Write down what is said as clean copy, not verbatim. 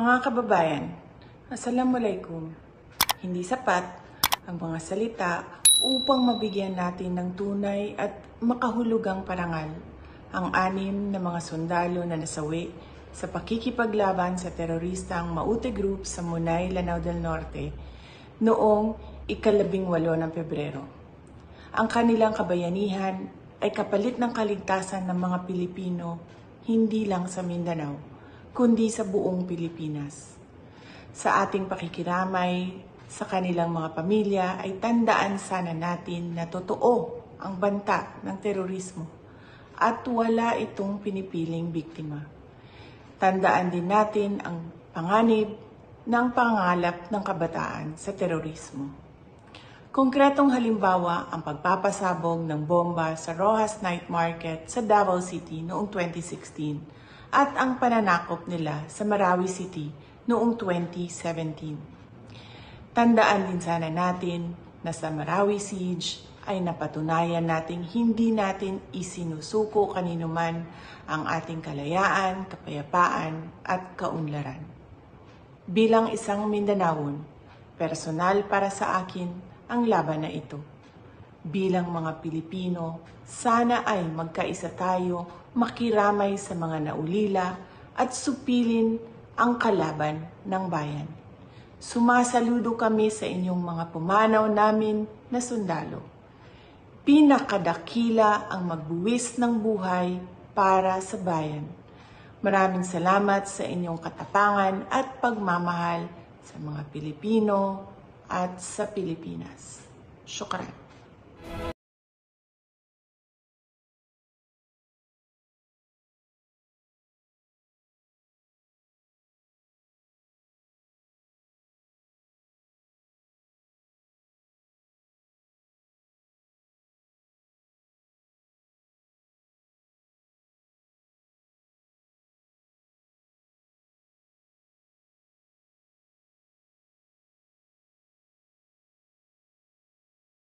Mga kababayan, Assalamualaikum. Hindi sapat ang mga salita upang mabigyan natin ng tunay at makahulugang parangal ang 6 na mga sundalo na nasawi sa pakikipaglaban sa teroristang Maute Group sa Munay, Lanao del Norte noong ika-18 ng Pebrero. Ang kanilang kabayanihan ay kapalit ng kaligtasan ng mga Pilipino hindi lang sa Mindanao, kundi sa buong Pilipinas. Sa ating pakikiramay sa kanilang mga pamilya ay tandaan sana natin na totoo ang banta ng terorismo at wala itong pinipiling biktima. Tandaan din natin ang panganib ng pangalap ng kabataan sa terorismo. Konkretong halimbawa ang pagpapasabog ng bomba sa Rojas Night Market sa Davao City noong 2016 at ang pananakop nila sa Marawi City noong 2017. Tandaan din sana natin na sa Marawi Siege ay napatunayan nating hindi natin isinusuko kanino man ang ating kalayaan, kapayapaan at kaunlaran. Bilang isang Mindanaon, personal para sa akin ang laban na ito. Bilang mga Pilipino, sana ay magkaisa tayo makiramay sa mga naulila at supilin ang kalaban ng bayan. Sumasaludo kami sa inyong mga pumanaw namin na sundalo. Pinakadakila ang magbuwis ng buhay para sa bayan. Maraming salamat sa inyong katapangan at pagmamahal sa mga Pilipino at sa Pilipinas. Syukran.